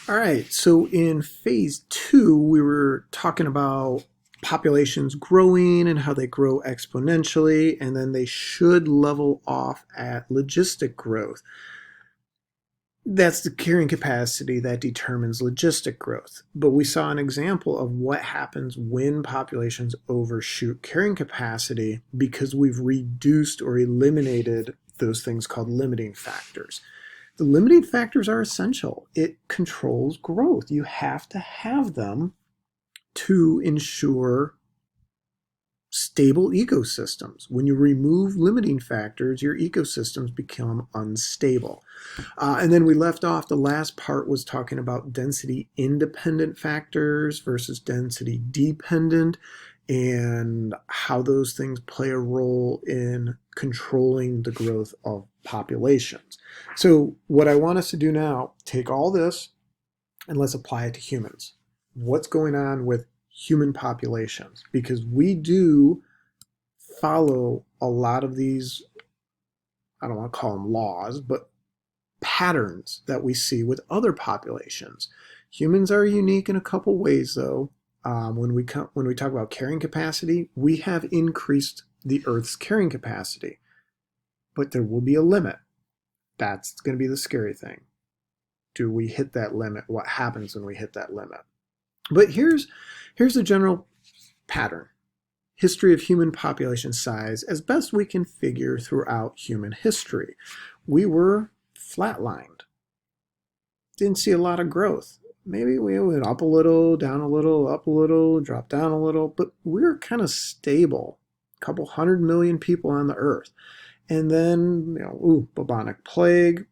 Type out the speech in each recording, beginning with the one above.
All right, so in phase two, we were talking about populations growing and how they grow exponentially, and then they should level off at logistic growth. That's the carrying capacity that determines logistic growth. But we saw an example of what happens when populations overshoot carrying capacity because we've reduced or eliminated those things called limiting factors. The limiting factors are essential. It controls growth. You have to have them to ensure stable ecosystems. When you remove limiting factors, your ecosystems become unstable. And then we left off, the last part was talking about density independent factors versus density dependent and how those things play a role in controlling the growth of populations. So what I want us to do now, take all this and let's apply it to humans. What's going on with human populations? Because we do follow a lot of these, I don't want to call them laws, but patterns that we see with other populations. Humans are unique in a couple ways, though. When we talk about carrying capacity, we have increased the Earth's carrying capacity, but there will be a limit. That's going to be the scary thing. Do we hit that limit? What happens when we hit that limit? But here's the general pattern. History of human population size as best we can figure throughout human history. We were flatlined. Didn't see a lot of growth. Maybe we went up a little, down a little, up a little, dropped down a little, but we were kind of stable. A couple 100 million people on the earth. And then, bubonic plague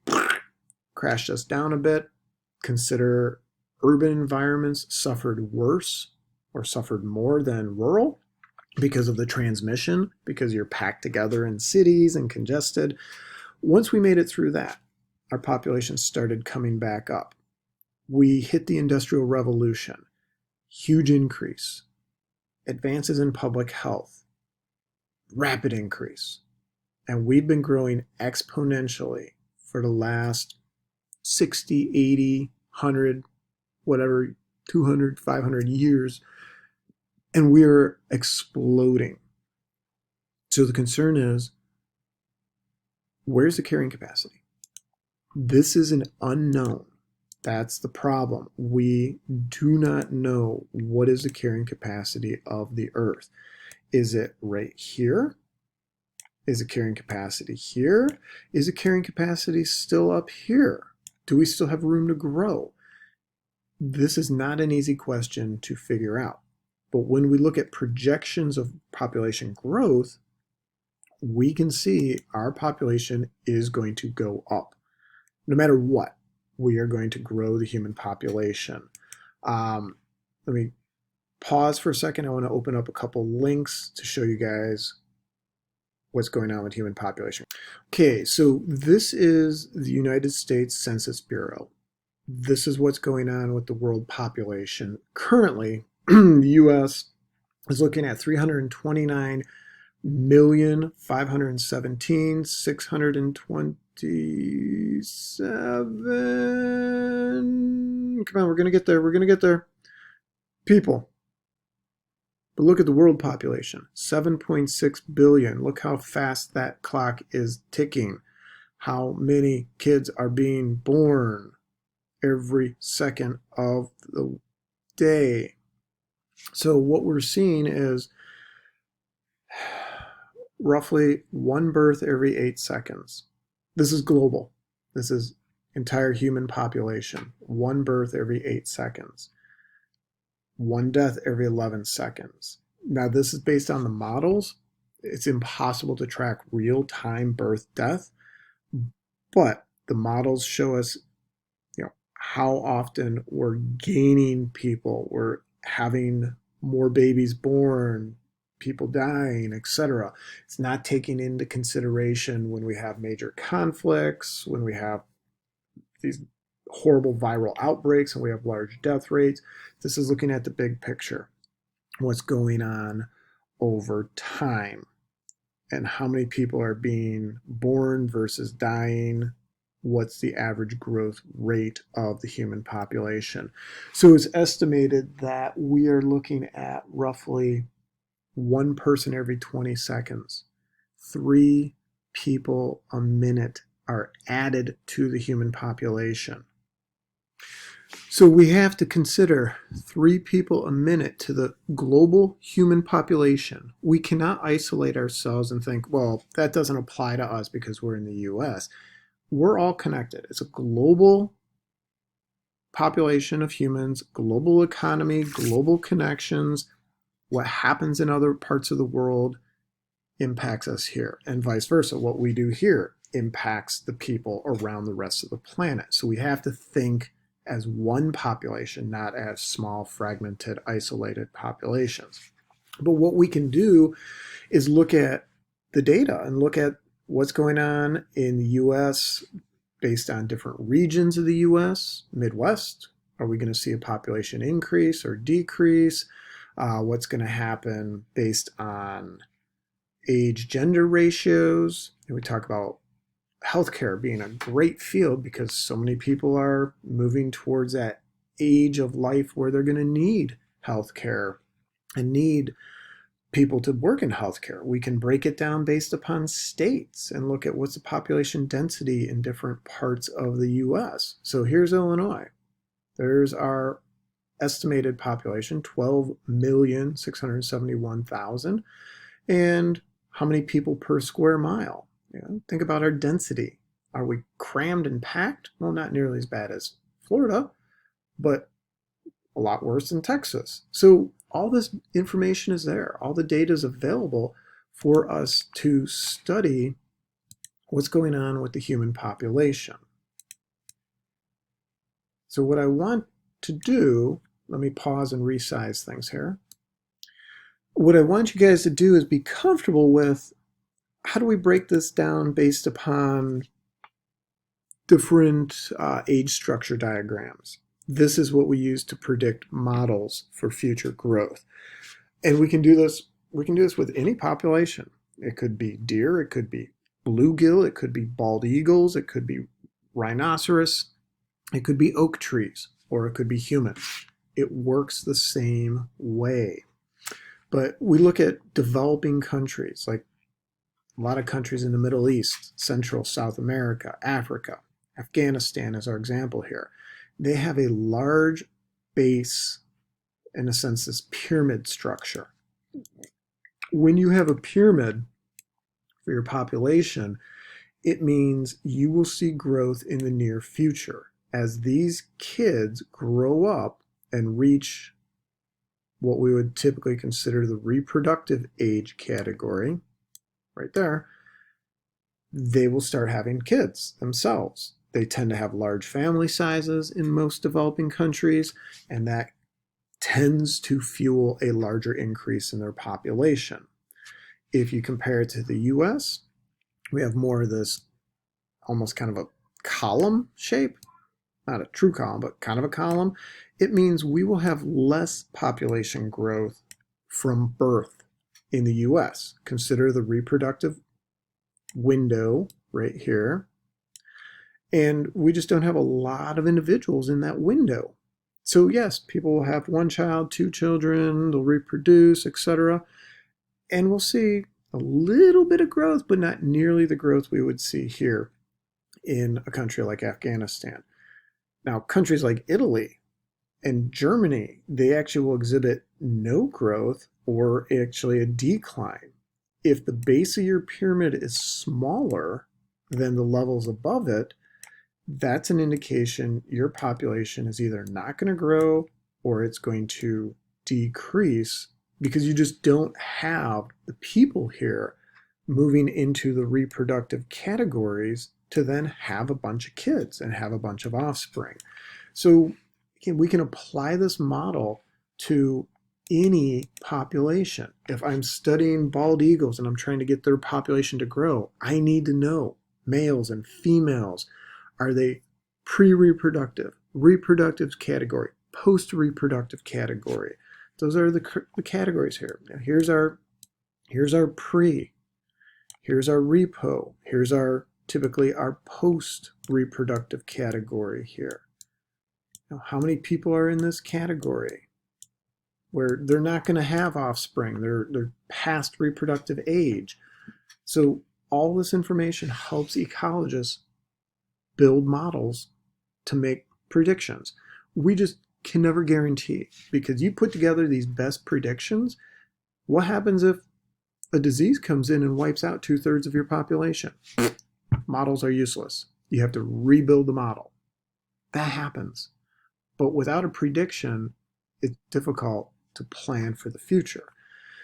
crashed us down a bit. Consider urban environments suffered worse or suffered more than rural because of the transmission, because you're packed together in cities and congested. Once we made it through that, our population started coming back up. We hit the Industrial Revolution, huge increase, advances in public health, rapid increase. And we've been growing exponentially for the last 60, 80, 100, whatever, 200, 500 years. And we're exploding. So the concern is, where's the carrying capacity? This is an unknown. That's the problem. We do not know what is the carrying capacity of the Earth. Is it right here? Is the carrying capacity here? Is the carrying capacity still up here? Do we still have room to grow? This is not an easy question to figure out. But when we look at projections of population growth, we can see our population is going to go up. No matter what, we are going to grow the human population. Let me pause for a second. I want to open up a couple links to show you guys what's going on with human population. Okay, so this is the United States Census Bureau. This is what's going on with the world population. Currently, the U.S. is looking at 329,517,627. Come on, we're going to get there. We're going to get there. People. But look at the world population, 7.6 billion. Look how fast that clock is ticking. How many kids are being born every second of the day. So what we're seeing is roughly one birth every 8 seconds. This is global. This is entire human population. One birth every 8 seconds. One death every 11 seconds. Now, this is based on the models. It's impossible to track real-time birth death, but the models show us, how often we're gaining people, we're having more babies born, people dying, etc. It's not taking into consideration when we have major conflicts, when we have these horrible viral outbreaks and we have large death rates. This is looking at the big picture, what's going on over time and how many people are being born versus dying what's the average growth rate of the human population. So it's estimated that we are looking at roughly one person every 20 seconds. 3 people a minute are added to the human population. So we have to consider 3 people a minute to the global human population. We cannot isolate ourselves and think, well, that doesn't apply to us because we're in the US. We're all connected. It's a global population of humans, global economy, global connections. What happens in other parts of the world impacts us here, and vice versa. What we do here impacts the people around the rest of the planet. So we have to think as one population, not as small, fragmented, isolated populations. But what we can do is look at the data and look at what's going on in the US based on different regions of the US. Midwest, are we going to see a population increase or decrease? What's going to happen based on age gender ratios? And we talk about healthcare being a great field because so many people are moving towards that age of life where they're going to need healthcare and need people to work in healthcare. We can break it down based upon states and look at what's the population density in different parts of the US. So here's Illinois. There's our estimated population, 12,671,000. And how many people per square mile? Think about our density. Are we crammed and packed? Well, not nearly as bad as Florida, but a lot worse than Texas. So all this information is there. All the data is available for us to study what's going on with the human population. So what I want to do, let me pause and resize things here. What I want you guys to do is be comfortable with how do we break this down based upon different age structure diagrams. This is what we use to predict models for future growth. And we can do this with any population. It could be deer, it could be bluegill, it could be bald eagles, it could be rhinoceros, it could be oak trees, or it could be humans. It works the same way. But we look at developing countries, like a lot of countries in the Middle East, Central, South America, Africa, Afghanistan is our example here. They have a large base, in a sense, this pyramid structure. When you have a pyramid for your population, it means you will see growth in the near future. As these kids grow up and reach what we would typically consider the reproductive age category, right there, they will start having kids themselves. They tend to have large family sizes in most developing countries, and that tends to fuel a larger increase in their population. If you compare it to the US, we have more of this almost kind of a column shape, not a true column, but kind of a column. It means we will have less population growth from birth in the US. Consider the reproductive window right here. And we just don't have a lot of individuals in that window. So yes, people will have 1 child, 2 children, they'll reproduce, etc. And we'll see a little bit of growth, but not nearly the growth we would see here in a country like Afghanistan. Now, countries like Italy and Germany, they actually will exhibit no growth or actually a decline. If the base of your pyramid is smaller than the levels above it, that's an indication your population is either not going to grow or it's going to decrease because you just don't have the people here moving into the reproductive categories to then have a bunch of kids and have a bunch of offspring. So again, we can apply this model to any population. If I'm studying bald eagles and I'm trying to get their population to grow, I need to know males and females. Are they pre-reproductive, reproductive category, post-reproductive category? Those are the categories here. Now here's our pre, here's our repo, here's our typically our post-reproductive category here. Now, how many people are in this category where they're not going to have offspring? They're past reproductive age. So all this information helps ecologists build models to make predictions. We just can never guarantee, because you put together these best predictions. What happens if a disease comes in and wipes out 2/3 of your population? Models are useless. You have to rebuild the model. That happens. But without a prediction, it's difficult to plan for the future.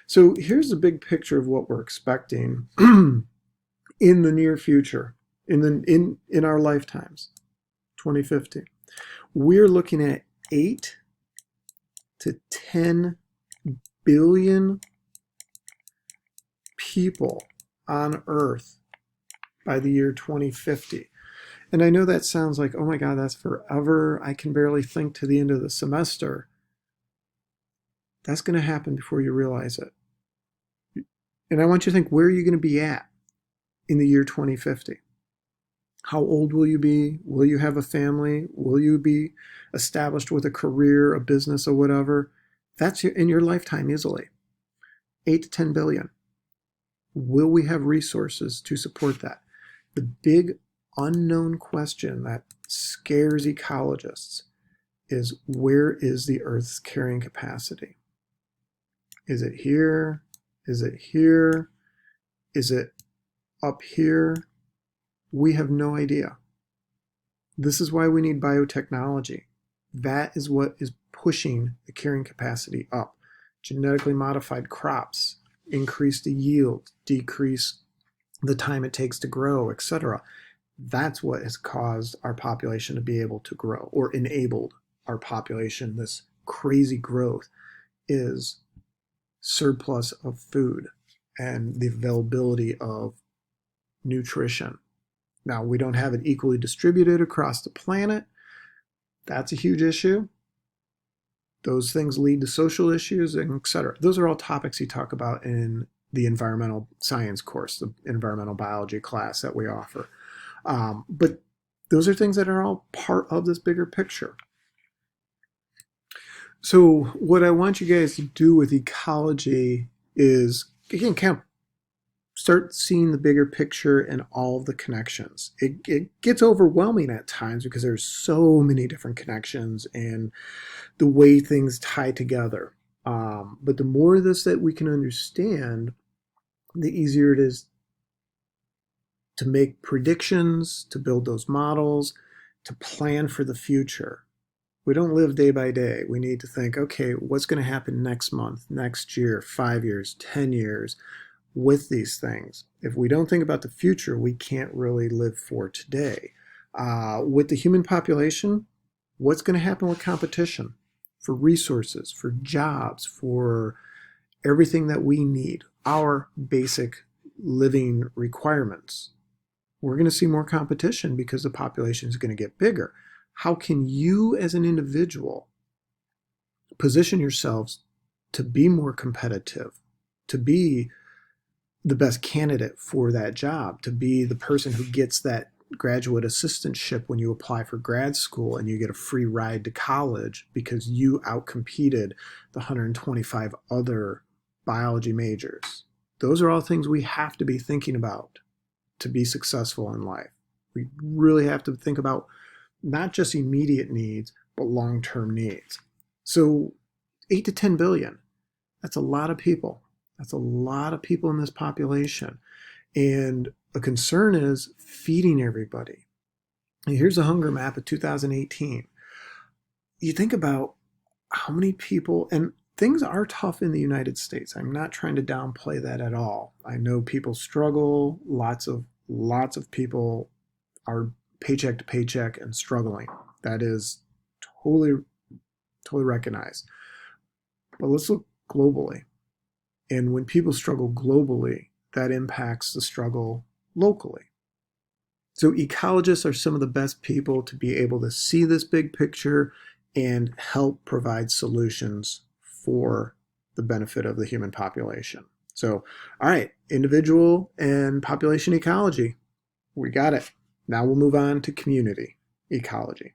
So here's the big picture of what we're expecting in the near future, in our lifetimes, 2050. We're looking at 8 to 10 billion people on Earth by the year 2050. And I know that sounds like, oh my God, that's forever. I can barely think to the end of the semester. That's going to happen before you realize it. And I want you to think, where are you going to be at in the year 2050? How old will you be? Will you have a family? Will you be established with a career, a business, or whatever? That's in your lifetime easily. 8 to 10 billion. Will we have resources to support that? The big unknown question that scares ecologists is, where is the Earth's carrying capacity? Is it here? Is it here? Is it up here? We have no idea. This is why we need biotechnology. That is what is pushing the carrying capacity up. Genetically modified crops increase the yield, decrease the time it takes to grow, etc. That's what has caused our population to be able to grow, or enabled our population. This crazy growth is surplus of food and the availability of nutrition. Now, we don't have it equally distributed across the planet. That's a huge issue. Those things lead to social issues, and etc. Those are all topics you talk about in the environmental science course, the environmental biology class that we offer. But those are things that are all part of this bigger picture. So what I want you guys to do with ecology is, again, kind of start seeing the bigger picture and all of the connections. It gets overwhelming at times because there's so many different connections and the way things tie together. But the more of this that we can understand, the easier it is to make predictions, to build those models, to plan for the future. We don't live day by day. We need to think, okay, what's going to happen next month, next year, 5 years, 10 years with these things. If we don't think about the future, we can't really live for today. With the human population, what's going to happen with competition for resources, for jobs, for everything that we need, our basic living requirements? We're going to see more competition because the population is going to get bigger. How can you as an individual position yourselves to be more competitive, to be the best candidate for that job, to be the person who gets that graduate assistantship when you apply for grad school and you get a free ride to college because you outcompeted the 125 other biology majors? Those are all things we have to be thinking about to be successful in life. We really have to think about not just immediate needs, but long-term needs. So 8 to 10 billion, that's a lot of people. That's a lot of people in this population. And a concern is feeding everybody. And here's a hunger map of 2018. You think about how many people, and things are tough in the United States. I'm not trying to downplay that at all. I know people struggle. Lots of people are paycheck to paycheck and struggling. That is totally recognized. But let's look globally. And when people struggle globally, that impacts the struggle locally. So ecologists are some of the best people to be able to see this big picture and help provide solutions for the benefit of the human population. So, all right, individual and population ecology. We got it. Now we'll move on to community ecology.